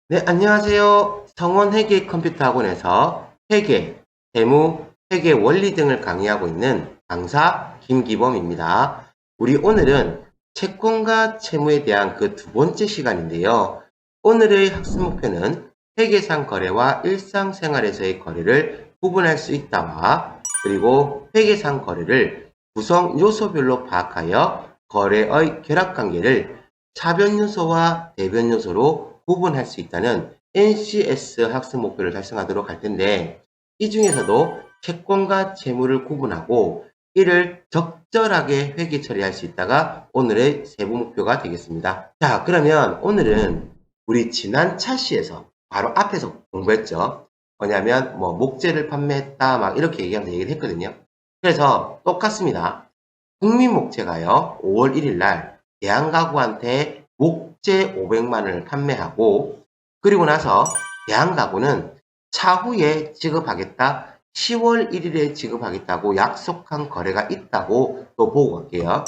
네, 안녕하세요. 성원회계 컴퓨터학원에서 회계, 재무, 회계 원리 등을 강의하고 있는 강사 김기범입니다. 우리 오늘은 채권과 채무에 대한 그 두 번째 시간인데요. 오늘의 학습 목표는 회계상 거래와 일상생활에서의 거래를 구분할 수 있다와 그리고 회계상 거래를 구성 요소별로 파악하여 거래의 결합관계를 차변 요소와 대변 요소로 구분할 수 있다는 NCS 학습 목표를 달성하도록 할 텐데, 이 중에서도 채권과 채무를 구분하고 이를 적절하게 회계 처리할 수 있다가 오늘의 세부 목표가 되겠습니다. 자, 그러면 오늘은 우리 지난 차시에서 바로 앞에서 공부했죠. 뭐냐면 목재를 판매했다 막 이렇게 얘기를 했거든요. 그래서 똑같습니다. 국민목재가요 5월 1일 날 대한가구한테 목재 500만 원을 판매하고, 그리고 나서 대한가구는 차후에 지급하겠다, 10월 1일에 지급하겠다고 약속한 거래가 있다고 또 보고 갈게요.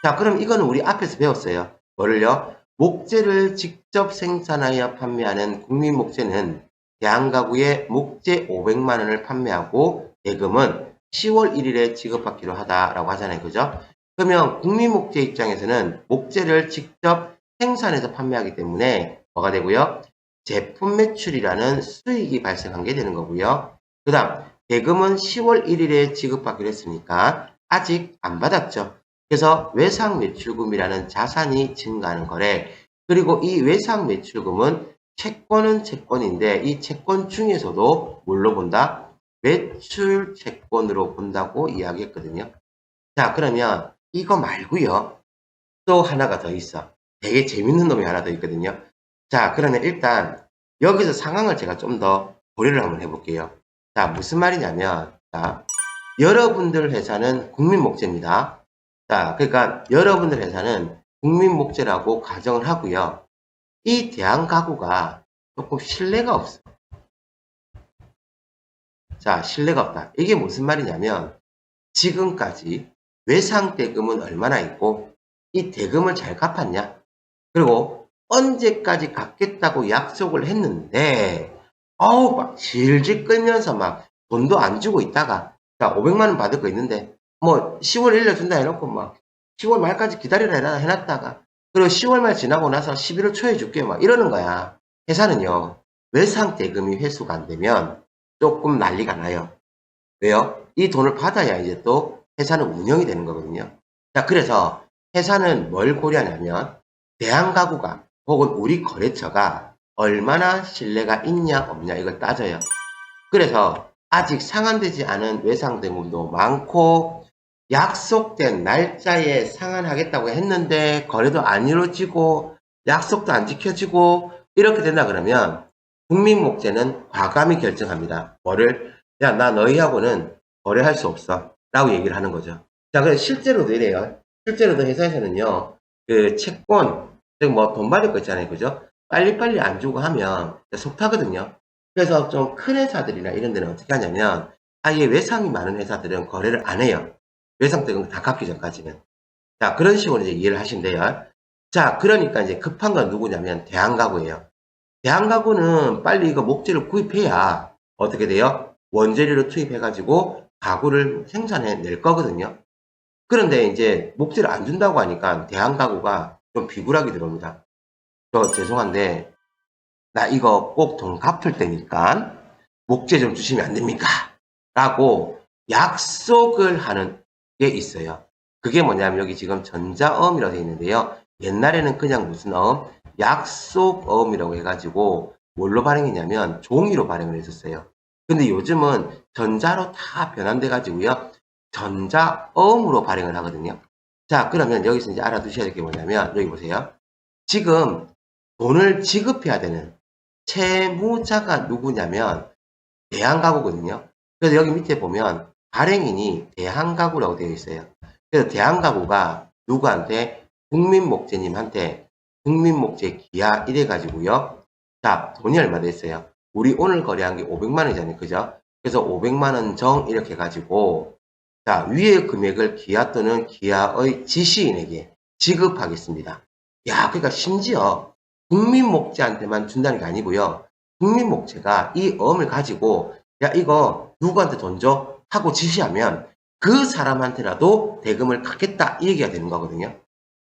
자, 그럼 이거는 우리 앞에서 배웠어요. 뭐를요? 목재를 직접 생산하여 판매하는 국민목재는 대한가구에 목재 500만 원을 판매하고 대금은 10월 1일에 지급받기로 하다라고 하잖아요. 그죠? 그러면 국민목재 입장에서는 목재를 직접 생산해서 판매하기 때문에 뭐가 되고요? 제품 매출이라는 수익이 발생한 게 되는 거고요. 그 다음 대금은 10월 1일에 지급받기로 했으니까 아직 안 받았죠. 그래서 외상 매출금이라는 자산이 증가하는 거래. 그리고 이 외상 매출금은 채권은 채권인데 이 채권 중에서도 뭘로 본다? 매출 채권으로 본다고 이야기했거든요. 자, 그러면 이거 말고요. 또 하나가 더 있어. 되게 재밌는 놈이 하나 더 있거든요. 자, 그러면 일단 여기서 상황을 제가 좀 더 고려를 한번 해볼게요. 자, 무슨 말이냐면, 자, 여러분들 회사는 국민목재입니다. 자, 그러니까 여러분들 회사는 국민목재라고 가정을 하고요. 이 대한가구가 조금 신뢰가 없어. 자, 신뢰가 없다. 이게 무슨 말이냐면 지금까지 외상 대금은 얼마나 있고 이 대금을 잘 갚았냐? 그리고 언제까지 갚겠다고 약속을 했는데 막 질질 끌면서 막 돈도 안 주고 있다가, 자, 500만 원 받을 거 있는데 10월 1일 준다 해놓고 막 10월 말까지 기다리라 해놨다가, 그리고 10월 말 지나고 나서 11월 초에 줄게 막 이러는 거야. 회사는요, 외상 대금이 회수가 안 되면 조금 난리가 나요. 왜요? 이 돈을 받아야 이제 또 회사는 운영이 되는 거거든요. 자, 그래서 회사는 뭘 고려하냐면 대한가구가 혹은 우리 거래처가 얼마나 신뢰가 있냐 없냐 이걸 따져요. 그래서 아직 상환되지 않은 외상대금도 많고 약속된 날짜에 상환하겠다고 했는데 거래도 안 이루어지고 약속도 안 지켜지고 이렇게 된다 그러면 국민목재는 과감히 결정합니다. 뭐를? 야, 나 너희하고는 거래할 수 없어 라고 얘기를 하는 거죠. 자, 그래서 실제로도 이래요. 실제로도 회사에서는요, 그 채권, 즉 돈 받을 거 있잖아요. 그죠? 빨리빨리 안 주고 하면 속 타거든요. 그래서 좀 큰 회사들이나 이런 데는 어떻게 하냐면 아예 외상이 많은 회사들은 거래를 안 해요. 외상 대금 다 갚기 전까지는. 자, 그런 식으로 이제 이해를 하시면 돼요. 자, 그러니까 이제 급한 건 누구냐면 대한가구예요. 대한가구는 빨리 이거 목재를 구입해야 어떻게 돼요? 원재료를 투입해가지고 가구를 생산해 낼 거거든요. 그런데 이제 목재를 안 준다고 하니까 대한가구가 좀 비굴하게 들어옵니다. 저 죄송한데 나 이거 꼭 돈 갚을 테니까 목재 좀 주시면 안 됩니까? 라고 약속을 하는 게 있어요. 그게 뭐냐면 여기 지금 전자어음이라고 되어 있는데요. 옛날에는 그냥 무슨 어음? 약속어음이라고 해가지고 뭘로 발행했냐면 종이로 발행을 했었어요. 근데 요즘은 전자로 다 변환돼 가지고요. 전자어음으로 발행을 하거든요. 자, 그러면 여기서 이제 알아두셔야 될 게 뭐냐면 여기 보세요. 지금 돈을 지급해야 되는 채무자가 누구냐면 대한가구거든요. 그래서 여기 밑에 보면 발행인이 대한가구라고 되어 있어요. 그래서 대한가구가 누구한테? 국민목재님한테 국민목재 기하 이래가지고요. 자, 돈이 얼마 됐어요? 우리 오늘 거래한 게 500만 원이잖아요. 그죠? 그래서 500만 원 정 이렇게 해가지고 자, 위의 금액을 기하 또는 기하의 지시인에게 지급하겠습니다. 야, 그러니까 심지어 국민목재한테만 준다는 게 아니고요. 국민목재가 이 어음을 가지고 야 이거 누구한테 돈 줘? 하고 지시하면 그 사람한테라도 대금을 갚겠다 이 얘기가 되는 거거든요.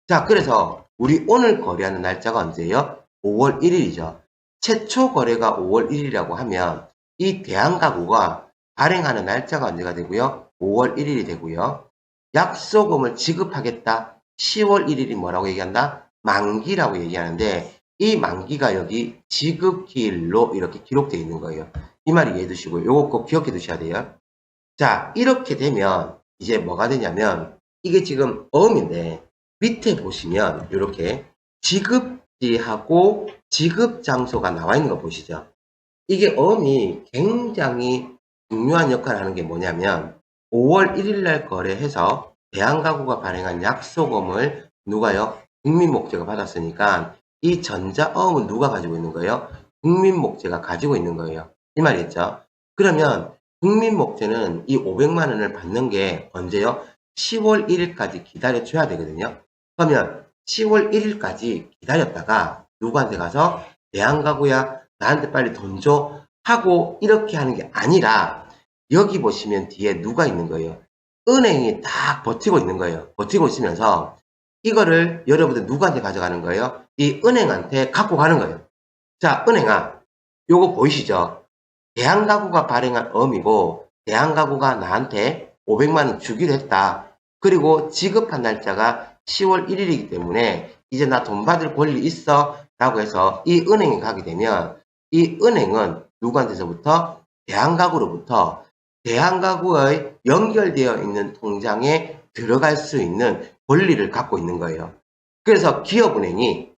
자, 그래서 우리 오늘 거래하는 날짜가 언제예요? 5월 1일이죠. 최초 거래가 5월 1일이라고 하면 이 대한가구가 발행하는 날짜가 언제가 되고요? 5월 1일이 되고요. 약소금을 지급하겠다. 10월 1일이 뭐라고 얘기한다? 만기라고 얘기하는데 이 만기가 여기 지급기일로 이렇게 기록되어 있는 거예요. 이 말 이해해 두시고요. 요거 꼭 기억해 두셔야 돼요. 자, 이렇게 되면 이제 뭐가 되냐면 이게 지금 어음인데 밑에 보시면 이렇게 지급지하고 지급 장소가 나와 있는 거 보시죠. 이게 어음이 굉장히 중요한 역할을 하는 게 뭐냐면 5월 1일 날 거래해서 대한가구가 발행한 약소금을 누가요? 국민목재가 받았으니까 이 전자어음은 누가 가지고 있는 거예요? 국민목재가 가지고 있는 거예요. 이 말이겠죠? 그러면 국민목재는 이 500만 원을 받는 게 언제요? 10월 1일까지 기다려줘야 되거든요. 그러면 10월 1일까지 기다렸다가 누구한테 가서 대한가구야 나한테 빨리 돈 줘 하고 이렇게 하는 게 아니라 여기 보시면 뒤에 누가 있는 거예요? 은행이 딱 버티고 있는 거예요. 버티고 있으면서 이거를 여러분들 누구한테 가져가는 거예요? 이 은행한테 갖고 가는 거예요. 자, 은행아, 요거 보이시죠? 대한가구가 발행한 어음이고 대한가구가 나한테 500만 원 주기로 했다. 그리고 지급한 날짜가 10월 1일이기 때문에 이제 나 돈 받을 권리 있어 라고 해서 이 은행에 가게 되면 이 은행은 누구한테서부터? 대한가구로부터 대한가구의 연결되어 있는 통장에 들어갈 수 있는 권리를 갖고 있는 거예요. 그래서 기업은행이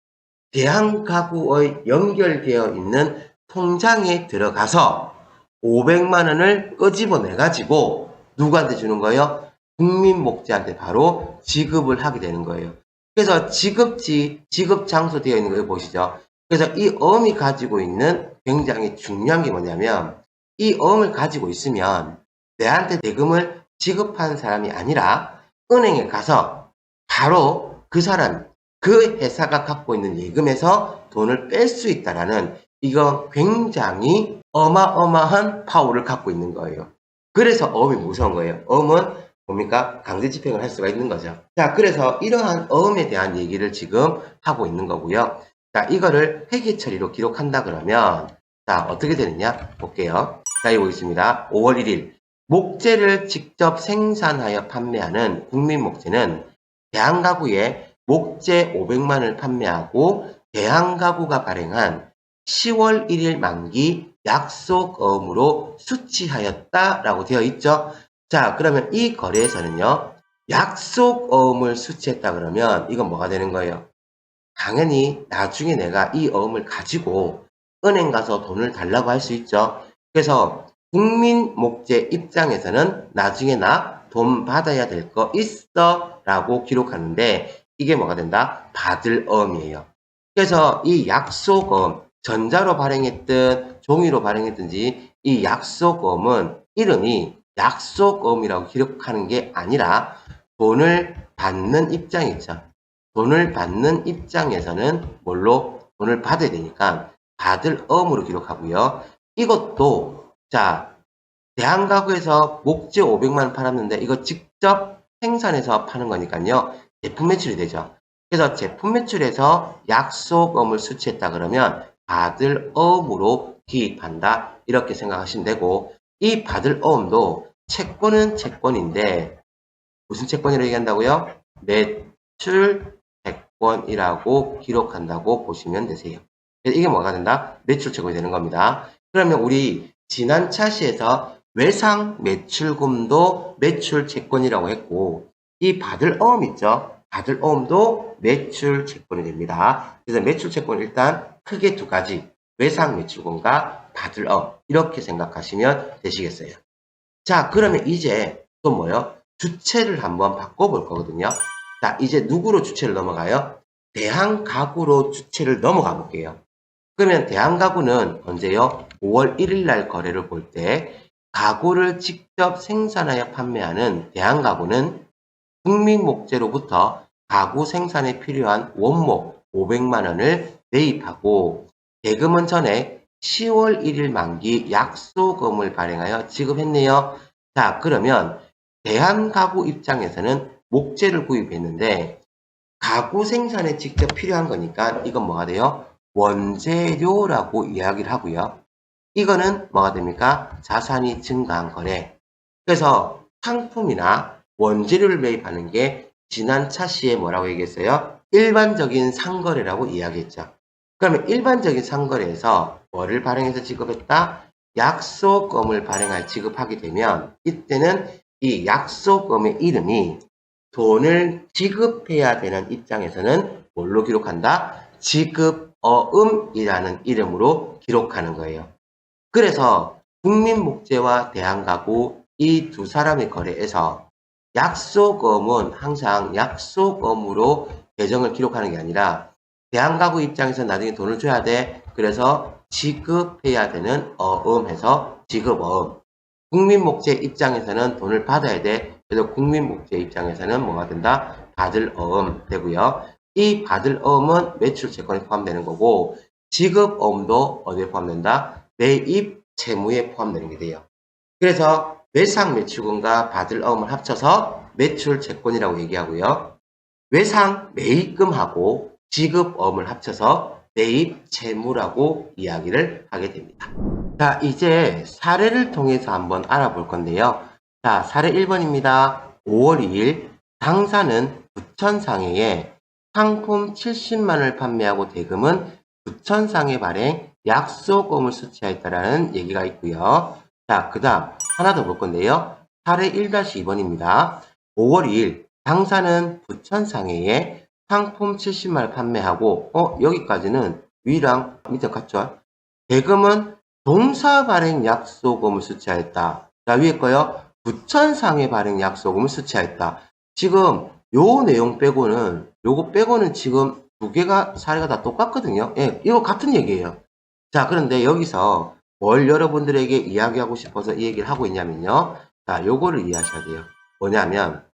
대한가구의 연결되어 있는 통장에 들어가서 500만 원을 끄집어내 가지고 누구한테 주는 거예요? 국민목재한테 바로 지급을 하게 되는 거예요. 그래서 지급지, 지급 장소 되어 있는 거 보시죠. 그래서 이 어음이 가지고 있는 굉장히 중요한 게 뭐냐면 이 어음을 가지고 있으면 내한테 대금을 지급하는 사람이 아니라 은행에 가서 바로 그 사람, 그 회사가 갖고 있는 예금에서 돈을 뺄 수 있다라는 이거 굉장히 어마어마한 파워를 갖고 있는 거예요. 그래서 어음이 무서운 거예요. 어음은 뭡니까? 강제 집행을 할 수가 있는 거죠. 자, 그래서 이러한 어음에 대한 얘기를 지금 하고 있는 거고요. 자, 이거를 회계 처리로 기록한다 그러면 자, 어떻게 되느냐? 볼게요. 자, 여기 보겠습니다. 5월 1일 목재를 직접 생산하여 판매하는 국민목재는 대한가구에 목재 500만을 판매하고 대한가구가 발행한 10월 1일 만기 약속어음으로 수취하였다라고 되어 있죠. 자, 그러면 이 거래에서는요. 약속어음을 수취했다 그러면 이건 뭐가 되는 거예요? 당연히 나중에 내가 이 어음을 가지고 은행 가서 돈을 달라고 할 수 있죠. 그래서 국민목재 입장에서는 나중에 나 돈 받아야 될 거 있어 라고 기록하는데 이게 뭐가 된다? 받을 어음이에요. 그래서 이 약속어음, 전자로 발행했든 종이로 발행했든지 이 약속어음은 이름이 약속어음이라고 기록하는 게 아니라 돈을 받는 입장이죠. 돈을 받는 입장에서는 뭘로? 돈을 받아야 되니까 받을 어음으로 기록하고요. 이것도 자 대한가구에서 목재 500만 원 팔았는데 이거 직접 생산해서 파는 거니까요. 제품 매출이 되죠. 그래서 제품 매출에서 약속어음을 수취했다 그러면 받을 어음으로 기입한다. 이렇게 생각하시면 되고 이 받을 어음도 채권은 채권인데 무슨 채권이라고 얘기한다고요? 매출 채권이라고 기록한다고 보시면 되세요. 이게 뭐가 된다? 매출 채권이 되는 겁니다. 그러면 우리 지난 차시에서 외상 매출금도 매출 채권이라고 했고 이 받을 어음 있죠? 받을 어음도 매출 채권이 됩니다. 그래서 매출 채권 일단 크게 두 가지 외상 매출금과 받을 어음 이렇게 생각하시면 되시겠어요. 자, 그러면 이제 또 뭐요? 주체를 한번 바꿔볼 거거든요. 자, 이제 누구로 주체를 넘어가요? 대한가구로 주체를 넘어가 볼게요. 그러면 대한가구는 언제요? 5월 1일 날 거래를 볼 때 가구를 직접 생산하여 판매하는 대한가구는 국민목재로부터 가구 생산에 필요한 원목 500만 원을 매입하고 대금은 전에 10월 1일 만기 약소금을 발행하여 지급했네요. 자, 그러면 대한가구 입장에서는 목재를 구입했는데 가구 생산에 직접 필요한 거니까 이건 뭐가 돼요? 원재료라고 이야기를 하고요. 이거는 뭐가 됩니까? 자산이 증가한 거래. 그래서 상품이나 원재료를 매입하는 게 지난 차시에 뭐라고 얘기했어요? 일반적인 상거래라고 이야기했죠. 그러면 일반적인 상거래에서 뭐를 발행해서 지급했다? 약소금을 발행할 지급하게 되면 이때는 이 약소금의 이름이 돈을 지급해야 되는 입장에서는 뭘로 기록한다? 지급어음이라는 이름으로 기록하는 거예요. 그래서 국민목재와 대한가구 이 두 사람의 거래에서 약소금은 항상 약소금으로 계정을 기록하는 게 아니라 대한가구 입장에서 나중에 돈을 줘야 돼. 그래서 지급해야 되는 어음해서 지급어음. 국민목재 입장에서는 돈을 받아야 돼. 그래서 국민목재 입장에서는 뭐가 된다? 받을 어음 되고요. 이 받을 어음은 매출 채권에 포함되는 거고 지급 어음도 어디에 포함된다? 매입 채무에 포함되는 게 돼요. 그래서 외상 매출금과 받을 어음을 합쳐서 매출 채권이라고 얘기하고요. 외상 매입금하고 지급 어음을 합쳐서 매입 채무라고 이야기를 하게 됩니다. 자, 이제 사례를 통해서 한번 알아볼 건데요. 자, 사례 1번입니다. 5월 2일 당사는 부천상해에 상품 70만을 판매하고 대금은 부천상해 발행 약소금을 수취하였다라는 얘기가 있고요. 자, 그 다음 하나 더 볼 건데요. 사례 1-2번입니다. 5월 2일 당사는 부천상해에 상품 70만을 판매하고 여기까지는 위랑 밑에 같죠? 대금은 동사 발행 약소금을 수취하였다. 자, 위에 거요. 부천상해 발행 약소금을 수취하였다. 지금 요 내용 빼고는 요거 빼고는 지금 두 개가 사례가 다 똑같거든요. 예, 이거 같은 얘기예요. 자, 그런데 여기서 뭘 여러분들에게 이야기하고 싶어서 이 얘기를 하고 있냐면요. 자, 요거를 이해하셔야 돼요. 뭐냐면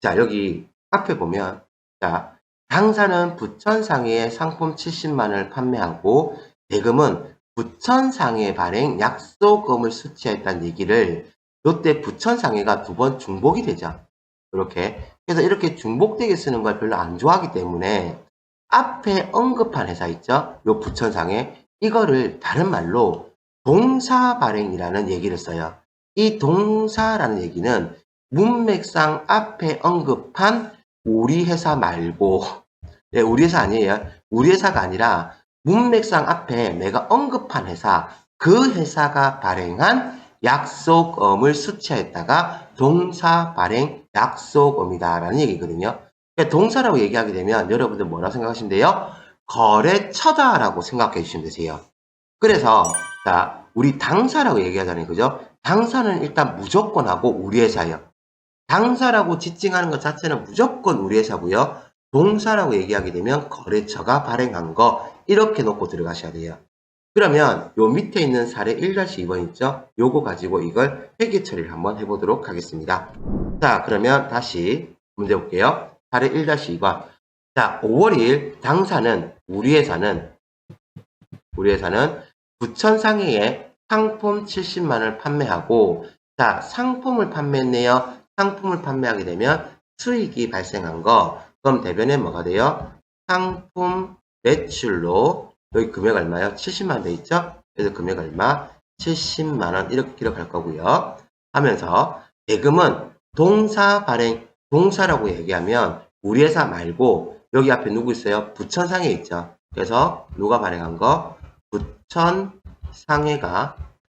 자, 여기 앞에 보면 자, 당사는 부천상해에 상품 70만을 판매하고 대금은 부천상해 발행 약소금을 수취했다는 얘기를 이때 부천상해가 두 번 중복이 되죠. 이렇게. 그래서 이렇게 중복되게 쓰는 걸 별로 안 좋아하기 때문에 앞에 언급한 회사 있죠? 요 부천상해. 이거를 다른 말로 동사 발행이라는 얘기를 써요. 이 동사라는 얘기는 문맥상 앞에 언급한 우리 회사 말고, 네, 우리 회사 아니에요. 우리 회사가 아니라 문맥상 앞에 내가 언급한 회사, 그 회사가 발행한 약속음을 수취했다가 동사 발행 약속음이다라는 얘기거든요. 동사라고 얘기하게 되면 여러분들 뭐라고 생각하시면 돼요? 거래처다라고 생각해 주시면 되세요. 그래서 자, 우리 당사라고 얘기하잖아요. 그죠? 당사는 일단 무조건 하고 우리 회사예요. 당사라고 지칭하는 것 자체는 무조건 우리 회사고요. 동사라고 얘기하게 되면 거래처가 발행한 거 이렇게 놓고 들어가셔야 돼요. 그러면 요 밑에 있는 사례 1-2번 있죠? 요거 가지고 이걸 회계 처리를 한번 해보도록 하겠습니다. 자, 그러면 다시 문제 볼게요. 사례 1-2번. 자, 5월 2일 당사는 우리 회사는 부천상해에 상품 70만을 판매하고 자, 상품을 판매했네요. 상품을 판매하게 되면 수익이 발생한 거 그럼 대변에 뭐가 돼요? 상품 매출로 여기 금액 얼마요? 70만 돼 있죠? 그래서 금액 얼마? 70만원 이렇게 기록할 거고요. 하면서 대금은 동사 발행 동사라고 얘기하면 우리 회사 말고 여기 앞에 누구 있어요? 부천상해 있죠. 그래서 누가 발행한 거? 부천상해가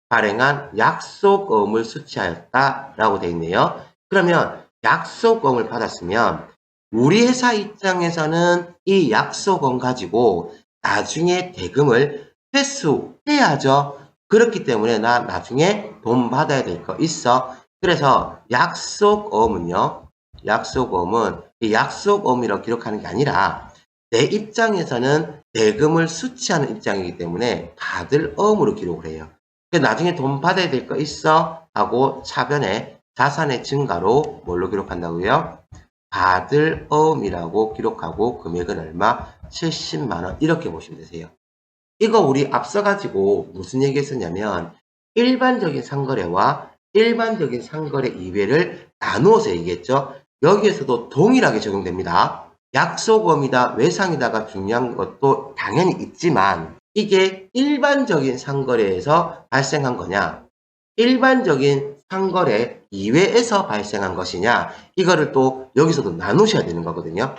발행한 약속음을 수취하였다라고 되어 있네요. 그러면 약속음을 받았으면 우리 회사 입장에서는 이 약속음 가지고 나중에 대금을 회수해야죠. 그렇기 때문에 나 나중에 돈 받아야 될 거 있어. 그래서 약속음은요. 약속음은 이 약속음이라고 기록하는 게 아니라 내 입장에서는 대금을 수취하는 입장이기 때문에 받을 어음으로 기록을 해요. 나중에 돈 받아야 될 거 있어? 하고 차변에 자산의 증가로 뭘로 기록한다고요? 받을 어음이라고 기록하고 금액은 얼마? 70만 원 이렇게 보시면 되세요. 이거 우리 앞서 가지고 무슨 얘기했었냐면 일반적인 상거래와 일반적인 상거래 이외를 나누어서 얘기했죠. 여기에서도 동일하게 적용됩니다. 약속음이다, 외상이다가 중요한 것도 당연히 있지만 이게 일반적인 상거래에서 발생한 거냐, 일반적인 상거래 이외에서 발생한 것이냐, 이거를 또 여기서도 나누셔야 되는 거거든요.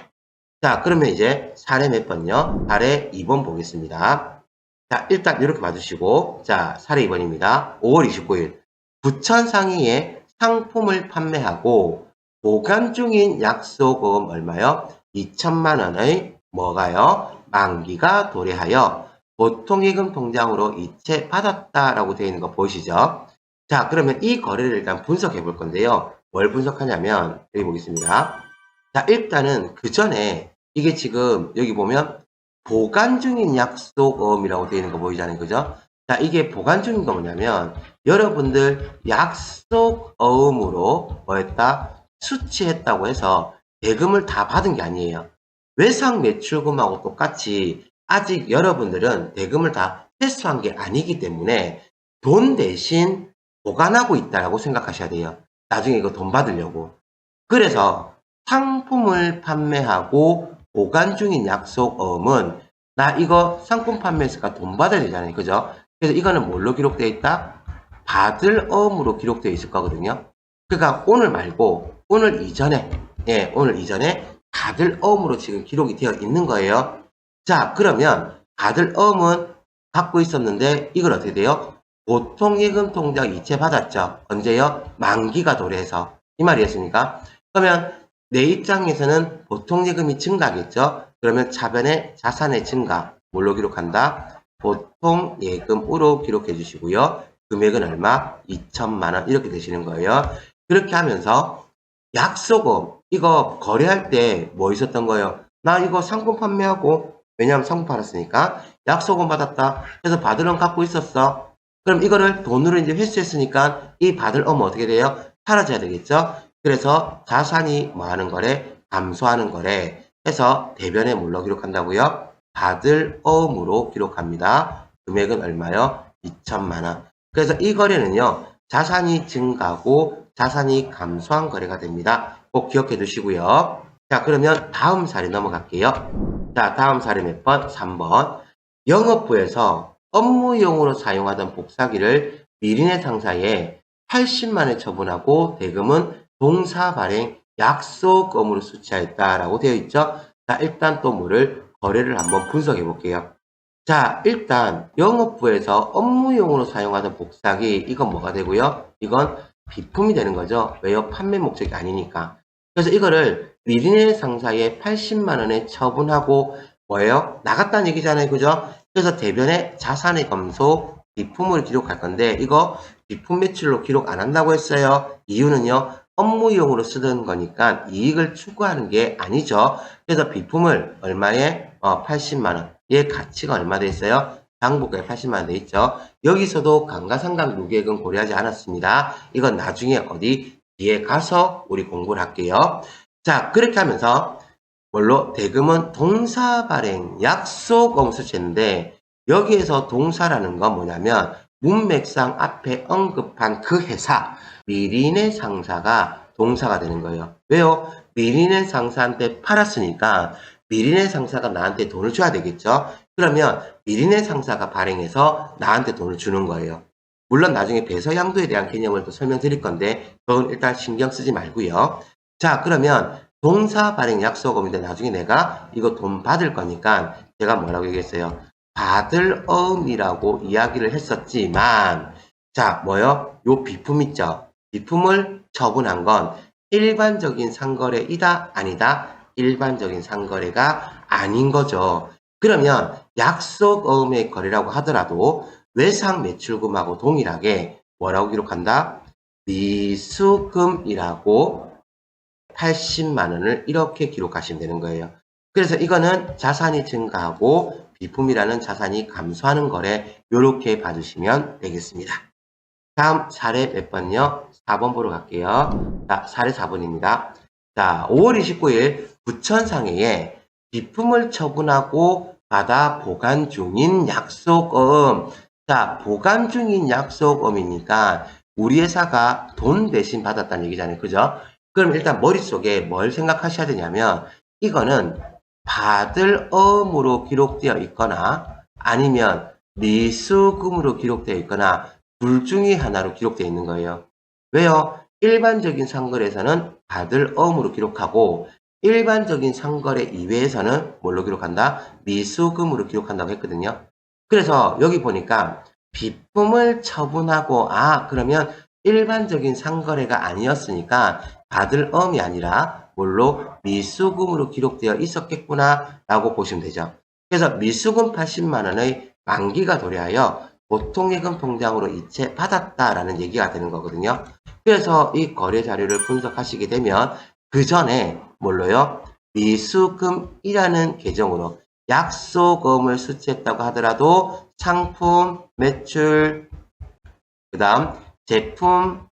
자, 그러면 이제 사례 몇 번요? 사례 2번 보겠습니다. 자, 일단 이렇게 봐주시고, 자, 사례 2번입니다. 5월 29일 부천 상의에 상품을 판매하고 보관 중인 약소금 얼마요? 2천만 원의 뭐가요? 만기가 도래하여 보통예금 통장으로 이체 받았다라고 되어 있는 거 보이시죠? 자, 그러면 이 거래를 일단 분석해 볼 건데요. 뭘 분석하냐면 여기 보겠습니다. 자, 일단은 그 전에 이게 지금 여기 보면 보관 중인 약속음이라고 되어 있는 거 보이잖아요. 그죠? 자, 이게 보관 중인 거 뭐냐면 여러분들 약속어음으로 뭐했다? 수취했다고 해서 대금을 다 받은 게 아니에요. 외상 매출금하고 똑같이 아직 여러분들은 대금을 다 회수한 게 아니기 때문에 돈 대신 보관하고 있다라고 생각하셔야 돼요. 나중에 이거 돈 받으려고. 그래서 상품을 판매하고 보관 중인 약속어음은 나 이거 상품 판매했으니까 돈 받아야 되잖아요. 그죠? 그래서 이거는 뭘로 기록되어 있다? 받을 어음으로 기록되어 있을 거거든요. 그러니까 오늘 말고 오늘 이전에, 예, 오늘 이전에 받을 어음으로 지금 기록이 되어 있는 거예요. 자, 그러면 받을 어음은 갖고 있었는데 이걸 어떻게 돼요? 보통예금 통장 이체 받았죠. 언제요? 만기가 도래해서. 이 말이었습니까? 그러면 내 입장에서는 보통예금이 증가하겠죠. 그러면 차변에 자산의 증가 뭘로 기록한다? 보통예금으로 기록해 주시고요. 금액은 얼마? 2천만 원 이렇게 되시는 거예요. 그렇게 하면서 약속음 이거 거래할 때 뭐 있었던 거예요? 나 이거 상품 판매하고 왜냐하면 상품 팔았으니까 약속음 받았다. 그래서 받을 원 갖고 있었어. 그럼 이거를 돈으로 이제 회수했으니까 이 받을 엄은 어떻게 돼요? 사라져야 되겠죠? 그래서 자산이 뭐 하는 거래? 감소하는 거래 해서 대변에 뭘로 기록한다고요? 받을 어음으로 기록합니다. 금액은 얼마요? 2천만 원. 그래서 이 거래는요. 자산이 증가하고 자산이 감소한 거래가 됩니다. 꼭 기억해 두시고요. 자, 그러면 다음 사례 넘어갈게요. 자, 다음 사례 몇 번? 3번. 영업부에서 업무용으로 사용하던 복사기를 미리네 상사에 80만 원 처분하고 대금은 동사 발행 약속금으로 수취하였다라고 되어 있죠. 자, 일단 또 뭐를 거래를 한번 분석해 볼게요. 자, 일단 영업부에서 업무용으로 사용하던 복사기 이건 뭐가 되고요? 이건 비품이 되는 거죠. 왜요? 판매 목적이 아니니까. 그래서 이거를 미리네 상사에 80만 원에 처분하고 뭐예요? 나갔다는 얘기잖아요. 그죠? 그래서 대변에 자산의 감소, 비품을 기록할 건데 이거 비품 매출로 기록 안 한다고 했어요. 이유는요. 업무용으로 쓰던 거니까 이익을 추구하는 게 아니죠. 그래서 비품을 얼마에? 80만 원. 얘 가치가 얼마 돼 있어요? 장부가에 80만 원 돼 있죠. 여기서도 감가상각 누계액은 고려하지 않았습니다. 이건 나중에 어디 뒤에 가서 우리 공부를 할게요. 자, 그렇게 하면서 뭘로? 대금은 동사 발행 약속어음 수치인데 여기에서 동사라는 건 뭐냐면 문맥상 앞에 언급한 그 회사 미리네 상사가 동사가 되는 거예요. 왜요? 미리네 상사한테 팔았으니까 미리네 상사가 나한테 돈을 줘야 되겠죠. 그러면 미리네 상사가 발행해서 나한테 돈을 주는 거예요. 물론 나중에 배서양도에 대한 개념을 또 설명드릴 건데 그건 일단 신경 쓰지 말고요. 자, 그러면 동사 발행 약속어음인데 나중에 내가 이거 돈 받을 거니까 제가 뭐라고 얘기했어요? 받을 어음이라고 이야기를 했었지만 자, 뭐요? 요 비품 있죠? 비품을 처분한 건 일반적인 상거래이다? 아니다? 일반적인 상거래가 아닌 거죠. 그러면 약속어음의 거래라고 하더라도 외상 매출금하고 동일하게 뭐라고 기록한다? 미수금이라고 80만 원을 이렇게 기록하시면 되는 거예요. 그래서 이거는 자산이 증가하고 비품이라는 자산이 감소하는 거래 이렇게 봐주시면 되겠습니다. 다음 사례 몇 번요? 4번 보러 갈게요. 자, 사례 4번입니다. 자, 5월 29일 부천 상해에 비품을 처분하고 받아 보관 중인 약속음. 자, 보관 중인 약속음이니까 우리 회사가 돈 대신 받았다는 얘기잖아요. 그죠? 그럼 일단 머릿속에 뭘 생각하셔야 되냐면 이거는 받을 어음으로 기록되어 있거나 아니면 미수금으로 기록되어 있거나 둘 중에 하나로 기록되어 있는 거예요. 왜요? 일반적인 상거래에서는 받을 어음으로 기록하고 일반적인 상거래 이외에서는 뭘로 기록한다? 미수금으로 기록한다고 했거든요. 그래서 여기 보니까 비품을 처분하고 그러면 일반적인 상거래가 아니었으니까 받을 어음이 아니라 뭘로? 미수금으로 기록되어 있었겠구나 라고 보시면 되죠. 그래서 미수금 80만 원의 만기가 도래하여 보통예금 통장으로 이체 받았다라는 얘기가 되는 거거든요. 그래서 이 거래 자료를 분석하시게 되면 그 전에 뭘로요? 미수금이라는 계정으로 약속음을 수취했다고 하더라도 상품, 매출, 그 다음 제품,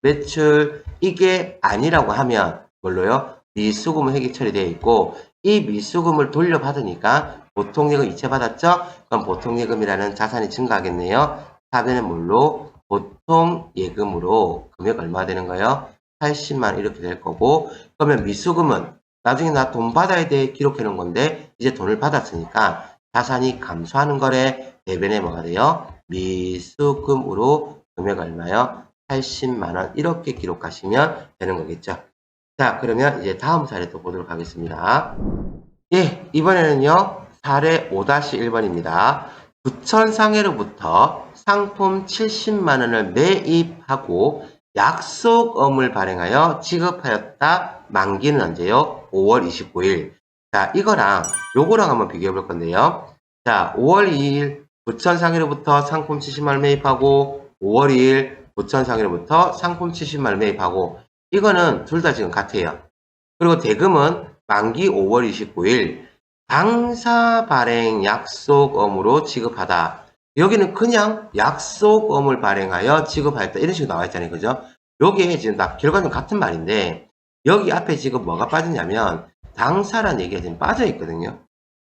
매출 이게 아니라고 하면 뭘로요? 미수금은 회계 처리되어 있고 이 미수금을 돌려받으니까 보통예금 이체받았죠? 그럼 보통예금이라는 자산이 증가하겠네요. 답에는 뭘로? 보통예금으로 금액 얼마 되는 거예요? 80만 이렇게 될 거고 그러면 미수금은 나중에 나 돈 받아야 돼 기록해 놓은 건데 이제 돈을 받았으니까 자산이 감소하는 거래 대변에 뭐가 돼요? 미수금으로 금액 얼마요? 80만 원 이렇게 기록하시면 되는 거겠죠. 자, 그러면 이제 다음 사례 또 보도록 하겠습니다. 예, 이번에는요. 사례 5-1번입니다. 부천상해로부터 상품 70만 원을 매입하고 약속음을 발행하여 지급하였다. 만기는 언제요? 5월 29일. 자, 이거랑 요거랑 한번 비교해 볼 건데요. 자, 5월 2일 부천상해로부터 상품 70만 원 매입하고 5월 2일 부천상해로부터 상품 70만 원 매입하고 이거는 둘 다 지금 같아요. 그리고 대금은 만기 5월 29일 당사 발행 약속음으로 지급하다. 여기는 그냥 약속음을 발행하여 지급하였다. 이런 식으로 나와 있잖아요. 그죠? 요게 지금 다 결과는 같은 말인데 여기 앞에 지금 뭐가 빠졌냐면 당사라는 얘기가 지금 빠져 있거든요.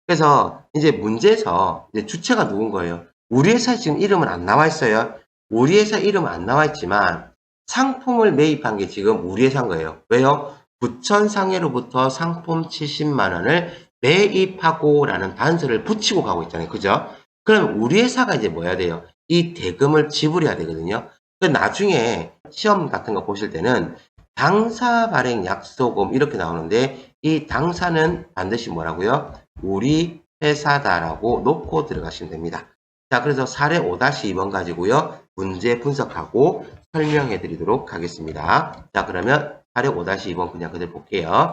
그래서 이제 문제에서 이제 주체가 누군 거예요? 우리 회사 지금 이름은 안 나와 있어요. 우리 회사 이름은 안 나와 있지만 상품을 매입한 게 지금 우리 회사인 거예요. 왜요? 부천상해로부터 상품 70만 원을 매입하고 라는 단서를 붙이고 가고 있잖아요. 그죠? 그럼 우리 회사가 이제 뭐 해야 돼요? 이 대금을 지불해야 되거든요. 나중에 시험 같은 거 보실 때는 당사 발행 약속음 이렇게 나오는데 이 당사는 반드시 뭐라고요? 우리 회사다라고 놓고 들어가시면 됩니다. 자, 그래서 사례 5-2번 가지고요. 문제 분석하고 설명해 드리도록 하겠습니다. 자, 그러면 사례 5-2번 그냥 그대로 볼게요.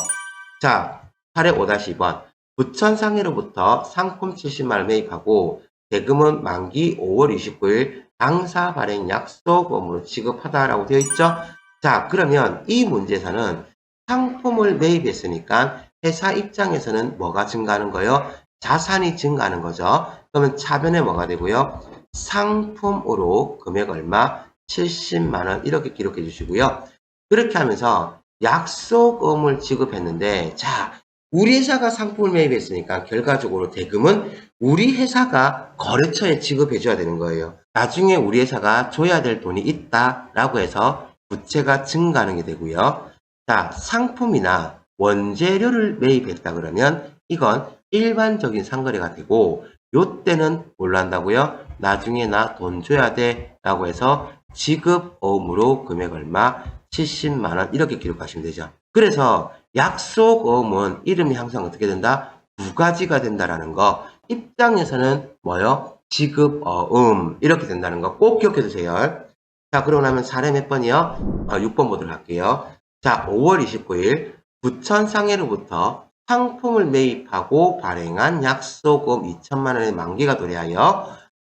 자, 사례 5-2번. 부천상해로부터 상품 70만원 매입하고 대금은 만기 5월 29일 당사 발행 약속음으로 지급하다라고 되어 있죠. 자, 그러면 이 문제에서는 상품을 매입했으니까 회사 입장에서는 뭐가 증가하는 거예요? 자산이 증가하는 거죠. 그러면 차변에 뭐가 되고요? 상품으로 금액 얼마? 70만 원 이렇게 기록해 주시고요. 그렇게 하면서 약속음을 지급했는데 자, 우리 회사가 상품을 매입했으니까 결과적으로 대금은 우리 회사가 거래처에 지급해 줘야 되는 거예요. 나중에 우리 회사가 줘야 될 돈이 있다라고 해서 부채가 증가하는 게 되고요. 자, 상품이나 원재료를 매입했다 그러면 이건 일반적인 상거래가 되고 요때는 뭘로 한다고요? 나중에 나 돈 줘야 돼 라고 해서 지급어음으로 금액 얼마? 70만 원 이렇게 기록하시면 되죠. 그래서 약속어음은 이름이 항상 어떻게 된다? 두 가지가 된다라는 거. 입장에서는 뭐요? 지급어음 이렇게 된다는 거 꼭 기억해 두세요. 자, 그러고 나면 사례 몇 번이요? 6번 보도록 할게요. 자, 5월 29일 부천상해로부터 상품을 매입하고 발행한 약속금 2천만 원의 만기가 도래하여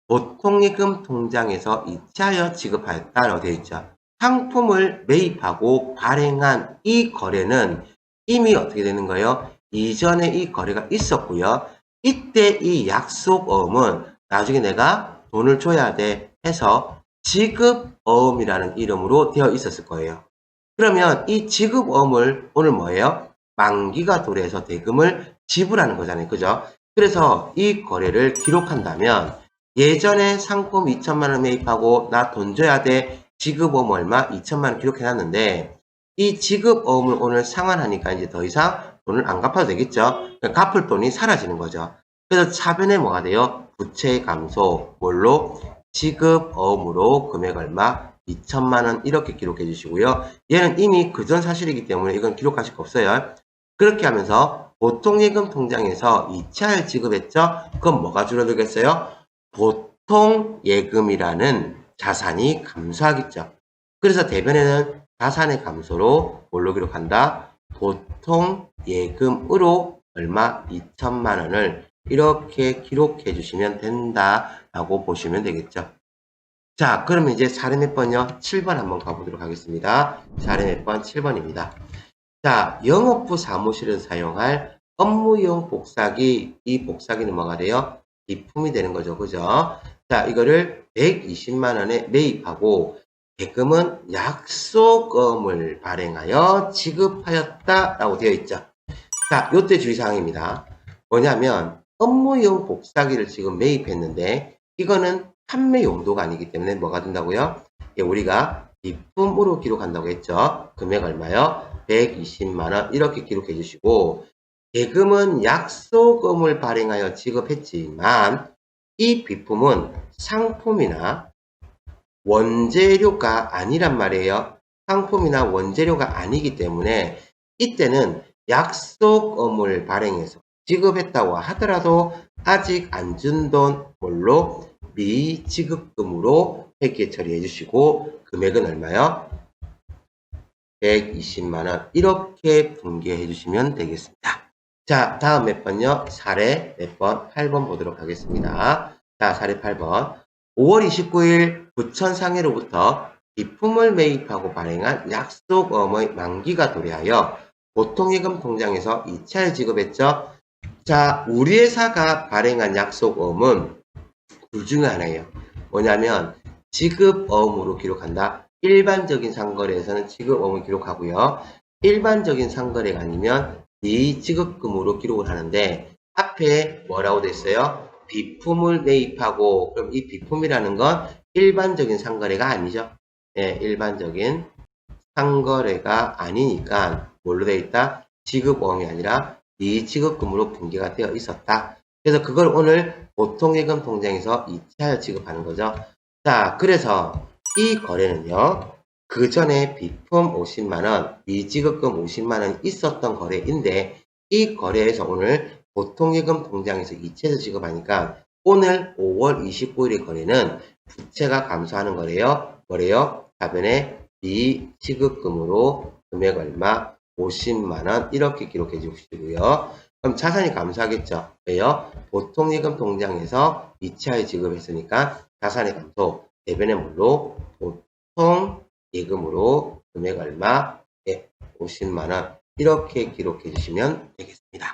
보통예금 통장에서 이체하여 지급하였다라고 되어 있죠. 상품을 매입하고 발행한 이 거래는 이미 어떻게 되는 거예요? 이전에 이 거래가 있었고요. 이때 이 약속어음은 나중에 내가 돈을 줘야 돼 해서 지급어음이라는 이름으로 되어 있었을 거예요. 그러면 이 지급어음을 오늘 뭐예요? 만기가 도래해서 대금을 지불하는 거잖아요. 그죠? 그래서 이 거래를 기록한다면 예전에 상품 2천만 원 매입하고 나 돈 줘야 돼. 지급어음 얼마? 2천만 원 기록해놨는데 이 지급어음을 오늘 상환하니까 이제 더 이상 돈을 안 갚아도 되겠죠? 그러니까 갚을 돈이 사라지는 거죠. 그래서 차변에 뭐가 돼요? 부채 감소, 뭘로? 지급어음으로 금액 얼마? 2천만 원 이렇게 기록해 주시고요. 얘는 이미 그전 사실이기 때문에 이건 기록하실 거 없어요. 그렇게 하면서 보통예금 통장에서 2차를 지급했죠? 그럼 뭐가 줄어들겠어요? 보통예금이라는 자산이 감소하겠죠. 그래서 대변에는 자산의 감소로 뭘로 기록한다? 보통예금으로 얼마? 2천만 원을 이렇게 기록해 주시면 된다라고 보시면 되겠죠. 자, 그러면 이제 사례 몇 번요? 7번 한번 가보도록 하겠습니다. 사례 몇 번? 7번입니다. 자, 영업부 사무실에서 사용할 업무용 복사기, 이 복사기는 뭐가 돼요? 비품이 되는 거죠. 그죠? 자, 이거를 120만 원에 매입하고 대금은 약속금을 발행하여 지급하였다라고 되어 있죠. 자, 요때 주의사항입니다. 뭐냐면 업무용 복사기를 지금 매입했는데 이거는 판매 용도가 아니기 때문에 뭐가 된다고요? 우리가 비품으로 기록한다고 했죠. 금액 얼마요? 120만 원 이렇게 기록해 주시고 대금은 약속금을 발행하여 지급했지만 이 비품은 상품이나 원재료가 아니란 말이에요. 상품이나 원재료가 아니기 때문에 이때는 약속금을 발행해서 지급했다고 하더라도 아직 안 준 돈 뭘로? 미지급금으로 회계 처리해 주시고 금액은 얼마요? 120만 원 이렇게 분개해 주시면 되겠습니다. 자, 다음 몇 번요? 사례 몇 번? 8번 보도록 하겠습니다. 자, 사례 8번. 5월 29일 부천 상해로부터 비품을 매입하고 발행한 약속어음의 만기가 도래하여 보통예금 통장에서 2차에 지급했죠. 자, 우리 회사가 발행한 약속어음은 둘 중에 하나예요. 뭐냐면 지급어음으로 기록한다. 일반적인 상거래에서는 지급어음을 기록하고요. 일반적인 상거래가 아니면 미지급금으로 기록을 하는데 앞에 뭐라고 됐어요? 비품을 매입하고 그럼 이 비품이라는 건 일반적인 상거래가 아니죠. 네, 일반적인 상거래가 아니니까 뭘로 되어 있다? 지급어음이 아니라 미지급금으로 분개가 되어 있었다. 그래서 그걸 오늘 보통예금 통장에서 2차 지급하는 거죠. 자, 그래서 이 거래는요. 그 전에 비품 50만원, 미지급금 50만원 있었던 거래인데 이 거래에서 오늘 보통예금 통장에서 2차에서 지급하니까 오늘 5월 29일의 거래는 부채가 감소하는 거래요. 뭐래요? 답변에 미지급금으로 금액 얼마? 50만원 이렇게 기록해 주시고요. 그럼 자산이 감소하겠죠. 왜요? 보통예금 통장에서 2차에 지급했으니까 자산의 감소, 대변의 뭘로? 보통예금으로 금액 얼마? 네, 50만원 이렇게 기록해 주시면 되겠습니다.